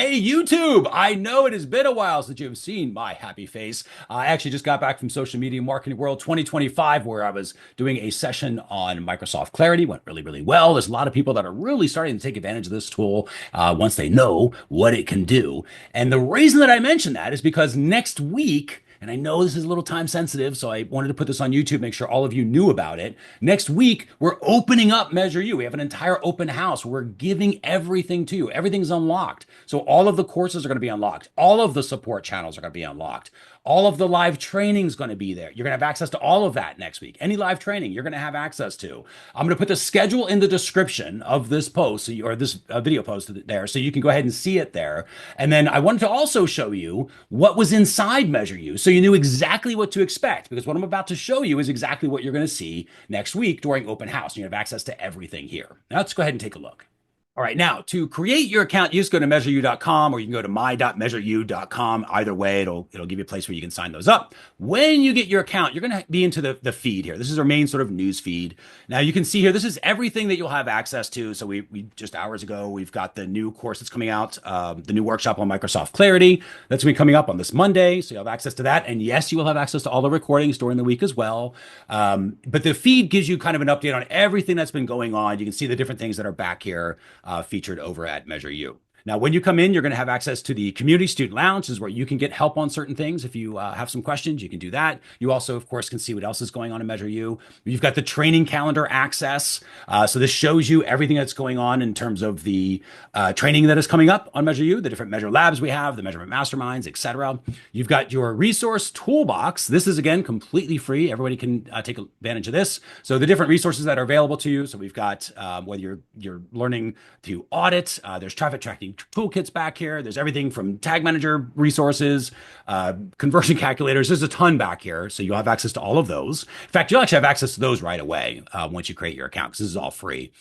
Hey, YouTube! I know it has been a while since you've seen my happy face. I actually just got back from Social Media Marketing World 2025, where I was doing a session on Microsoft Clarity. Went really, really well. There's a lot of people that are really starting to take advantage of this tool once they know what it can do. And the reason that I mention that is because next week, and I know this is a little time sensitive, so I wanted to put this on YouTube, make sure all of you knew about it. Next week, we're opening up MeasureU. We have an entire open house. We're giving everything to you. Everything's unlocked. So all of the courses are going to be unlocked. All of the support channels are going to be unlocked. All of the live training is going to be there. You're going to have access to all of that next week. Any live training you're going to have access to. I'm going to put the schedule in the description of this post or this video post there, so you can go ahead and see it there. And then I wanted to also show you what was inside MeasureU, so you knew exactly what to expect, because what I'm about to show you is exactly what you're going to see next week during open house. You have access to everything here. Now let's go ahead and take a look. All right, now to create your account, you just go to MeasureU.com, or you can go to my.measureu.com. Either way, it'll give you a place where you can sign those up. When you get your account, you're going to be into the feed here. This is our main sort of news feed. Now you can see here, this is everything that you'll have access to. So we just hours ago, we've got the new course that's coming out, the new workshop on Microsoft Clarity. That's going to be coming up on this Monday. So you'll have access to that. And yes, you will have access to all the recordings during the week as well. But the feed gives you kind of an update on everything that's been going on. You can see the different things that are back here. Featured over at MeasureU. Now, when you come in, you're going to have access to the community student lounge, is where you can get help on certain things. If you have some questions, you can do that. You also, of course, can see what else is going on in MeasureU. You've got the training calendar access. So this shows you everything that's going on in terms of the training that is coming up on MeasureU, the different Measure Labs we have, the Measurement Masterminds, etc. You've got your resource toolbox. This is, again, completely free. Everybody can take advantage of this. So the different resources that are available to you. So we've got, whether you're learning to audit, there's traffic tracking toolkits back here. There's everything from tag manager resources, conversion calculators. There's a ton back here. So you'll have access to all of those. In fact, you'll actually have access to those right away once you create your account, because this is all free.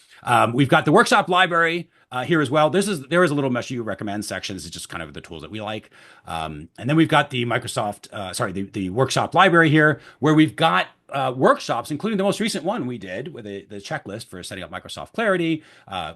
We've got the workshop library here as well. There is a little MeasureU recommend section. This is just kind of the tools that we like. And then we've got the the workshop library here, where we've got workshops, including the most recent one we did with the checklist for setting up Microsoft Clarity.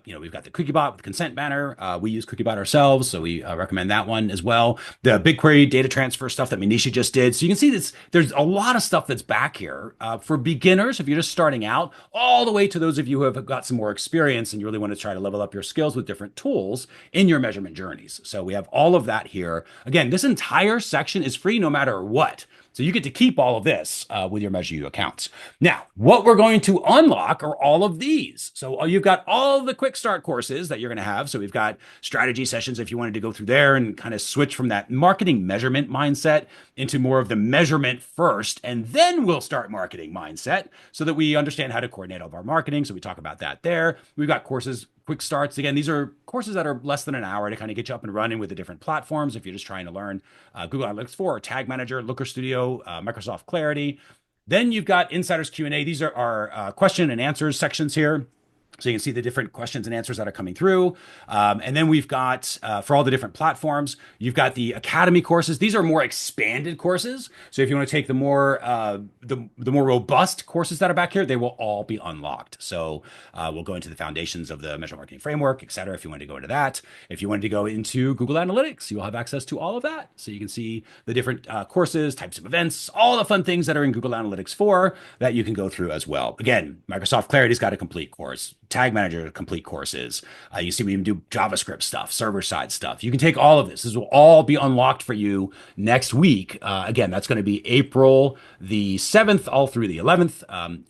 We've got the CookieBot with the consent banner. We use CookieBot ourselves, so we recommend that one as well. The BigQuery data transfer stuff that Manisha just did. So you can see this. There's a lot of stuff that's back here for beginners, if you're just starting out, all the way to those of you who have got some more experience and you really want to try to level up your skills with different tools in your measurement journeys. So we have all of that here. Again, this entire section is free no matter what. So you get to keep all of this with your MeasureU accounts. Now, what we're going to unlock are all of these. So you've got all the quick start courses that you're going to have. So we've got strategy sessions if you wanted to go through there and kind of switch from that marketing measurement mindset into more of the measurement first, and then we'll start marketing mindset, so that we understand how to coordinate all of our marketing. So we talk about that there. We've got courses, quick starts. Again, these are courses that are less than an hour to kind of get you up and running with the different platforms. If you're just trying to learn Google Analytics 4, Tag Manager, Looker Studio, Microsoft Clarity. Then you've got Insiders Q&A. These are our question and answers sections here. So you can see the different questions and answers that are coming through. And then we've got, for all the different platforms, you've got the Academy courses. These are more expanded courses. So if you want to take the more robust courses that are back here, they will all be unlocked. So we'll go into the foundations of the Measure Marketing Framework, et cetera, if you want to go into that. If you wanted to go into Google Analytics, you'll have access to all of that. So you can see the different courses, types of events, all the fun things that are in Google Analytics 4 that you can go through as well. Again, Microsoft Clarity's got a complete course. Tag Manager complete courses. You see we even do JavaScript stuff, server-side stuff. You can take all of this. This will all be unlocked for you next week. Again, that's going to be April the 7th all through the 11th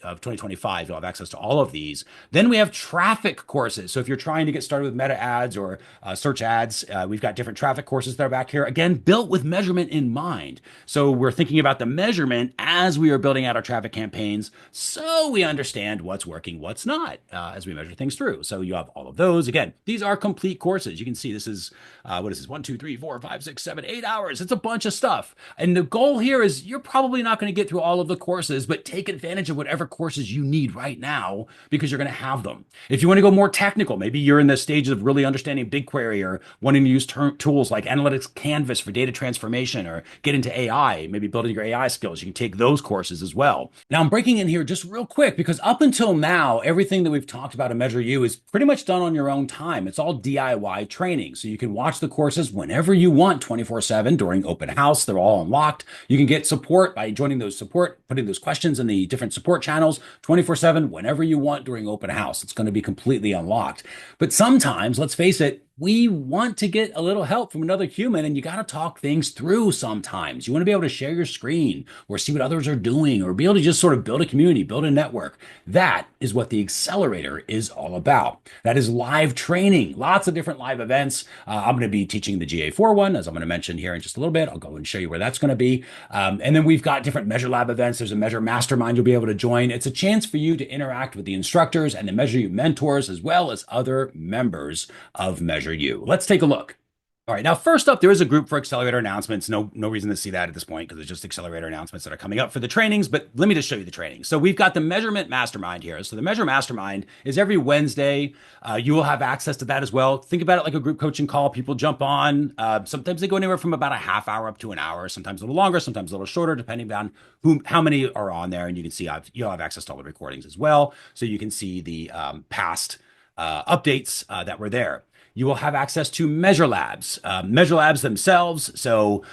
of 2025. You'll have access to all of these. Then we have traffic courses. So if you're trying to get started with meta ads or search ads, we've got different traffic courses that are back here. Again, built with measurement in mind. So we're thinking about the measurement as we are building out our traffic campaigns, so we understand what's working, what's not, as we measure things through. So you have all of those. Again, these are complete courses. You can see this is, what is this? 1, 2, 3, 4, 5, 6, 7, 8 hours. It's a bunch of stuff. And the goal here is you're probably not going to get through all of the courses, but take advantage of whatever courses you need right now, because you're going to have them. If you want to go more technical, maybe you're in the stage of really understanding BigQuery or wanting to use tools like Analytics Canvas for data transformation, or get into AI, maybe building your AI skills. You can take those courses as well. Now I'm breaking in here just real quick, because up until now, everything that we've talked about about in MeasureU is pretty much done on your own time. It's all DIY training. So you can watch the courses whenever you want, 24/7 during open house. They're all unlocked. You can get support by joining those support, putting those questions in the different support channels 24/7 whenever you want during open house. It's going to be completely unlocked. But sometimes, let's face it, we want to get a little help from another human, and you got to talk things through sometimes. You want to be able to share your screen or see what others are doing or be able to just sort of build a community, build a network. That is what the accelerator is all about. That is live training, lots of different live events. I'm going to be teaching the GA4 one, as I'm going to mention here in just a little bit. I'll go and show you where that's going to be. And then we've got different Measure Lab events. There's a Measure Mastermind you'll be able to join. It's a chance for you to interact with the instructors and the MeasureU mentors, as well as other members of MeasureU. Let's take a look. All right, now first up, there is a group for accelerator announcements. No reason to see that at this point because it's just accelerator announcements that are coming up for the trainings, but let me just show you the training. So we've got the Measurement Mastermind here. So the Measure Mastermind is every Wednesday. You will have access to that as well. Think about it like a group coaching call. People jump on. Sometimes they go anywhere from about a half hour up to an hour, sometimes a little longer, sometimes a little shorter, depending on how many are on there. And you can see you'll have access to all the recordings as well. So you can see the past updates that were there. You will have access to Measure Labs, Measure Labs themselves. So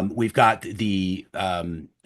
we've got the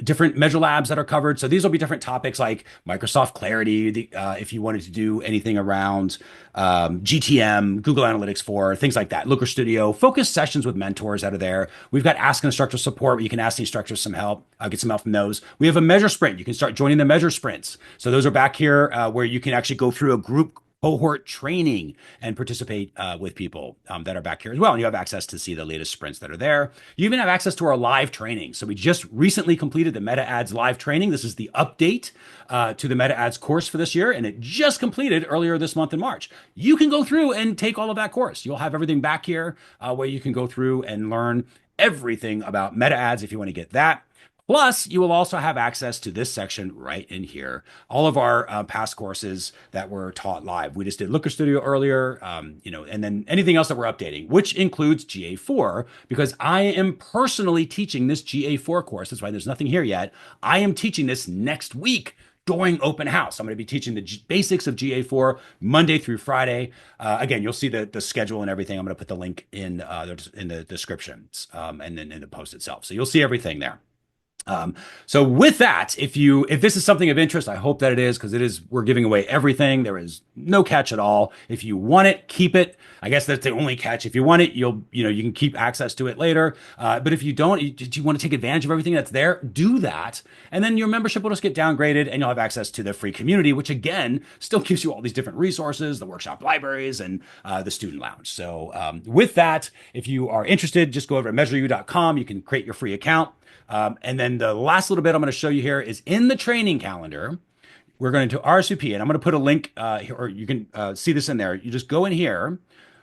different Measure Labs that are covered. So these will be different topics like Microsoft Clarity, if you wanted to do anything around GTM, Google Analytics 4, things like that. Looker Studio, focus sessions with mentors out of there. We've got Ask an Instructor support where you can ask the instructors some help, get some help from those. We have a Measure Sprint. You can start joining the Measure Sprints. So those are back here where you can actually go through a group cohort training and participate with people that are back here as well. And you have access to see the latest sprints that are there. You even have access to our live training. So we just recently completed the Meta Ads live training. This is the update to the Meta Ads course for this year, and it just completed earlier this month in March. You can go through and take all of that course. You'll have everything back here where you can go through and learn everything about Meta Ads if you want to get that. Plus, you will also have access to this section right in here. All of our past courses that were taught live. We just did Looker Studio earlier, and then anything else that we're updating, which includes GA4, because I am personally teaching this GA4 course. That's why there's nothing here yet. I am teaching this next week during open house. I'm going to be teaching the basics of GA4 Monday through Friday. Again, you'll see the schedule and everything. I'm going to put the link in the descriptions and then in the post itself. So you'll see everything there. So with that, if this is something of interest, I hope that it is, because we're giving away everything. There is no catch at all. If you want it, keep it. I guess that's the only catch. If you want it, you can keep access to it later. But if you don't, you want to take advantage of everything that's there, do that. And then your membership will just get downgraded and you'll have access to the free community, which again, still gives you all these different resources, the workshop libraries and the student lounge. So with that, if you are interested, just go over to MeasureU.com. You can create your free account. And then the last little bit I'm going to show you here is in the training calendar. We're going to RSVP, and I'm going to put a link here, or you can see this in there. You just go in here.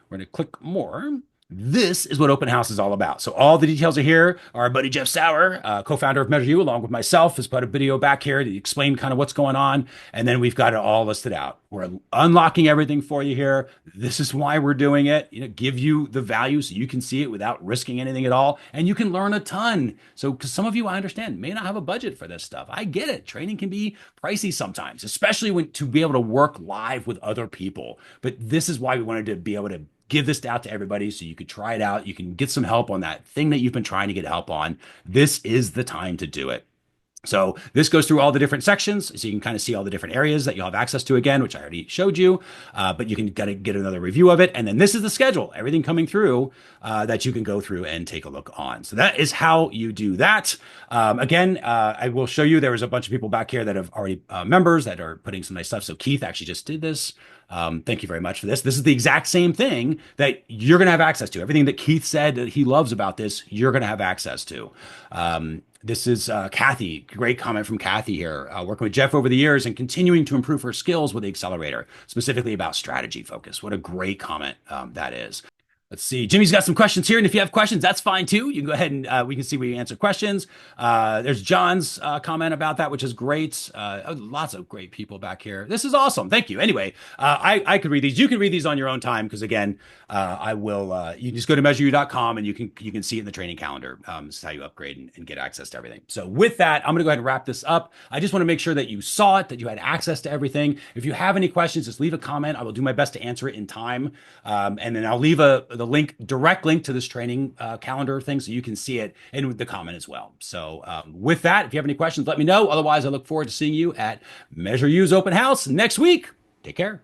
We're going to click more. This is what open house is all about. So all the details are here. Our buddy Jeff Sauer, co-founder of MeasureU, along with myself, has put a video back here to explain kind of what's going on. And then we've got it all listed out. We're unlocking everything for you here. This is why we're doing it. Give you the value so you can see it without risking anything at all. And you can learn a ton. So because some of you, I understand, may not have a budget for this stuff. I get it. Training can be pricey sometimes, especially to be able to work live with other people. But this is why we wanted to be able to give this out to everybody so you could try it out. You can get some help on that thing that you've been trying to get help on. This is the time to do it. So this goes through all the different sections, so you can kind of see all the different areas that you'll have access to again, which I already showed you, but you can get another review of it. And then this is the schedule, everything coming through that you can go through and take a look on. So that is how you do that. Again, I will show you, there was a bunch of people back here that have already members that are putting some nice stuff. So Keith actually just did this. Thank you very much for this. This is the exact same thing that you're going to have access to. Everything that Keith said that he loves about this, you're going to have access to. This is Kathy. Great comment from Kathy here. Working with Jeff over the years and continuing to improve her skills with the accelerator, specifically about strategy focus. What a great comment that is. Let's see. Jimmy's got some questions here, and if you have questions, that's fine too. You can go ahead and we can see we answer questions. There's John's comment about that, which is great. Lots of great people back here. This is awesome. Thank you. Anyway, I could read these. You can read these on your own time because again, I will. You just go to MeasureU.com and you can see it in the training calendar. This is how you upgrade and get access to everything. So with that, I'm going to go ahead and wrap this up. I just want to make sure that you saw it, that you had access to everything. If you have any questions, just leave a comment. I will do my best to answer it in time, and then I'll leave the direct link to this training calendar thing so you can see it in the comment as well. So with that, if you have any questions, let me know. Otherwise, I look forward to seeing you at MeasureU's open house next week. Take care.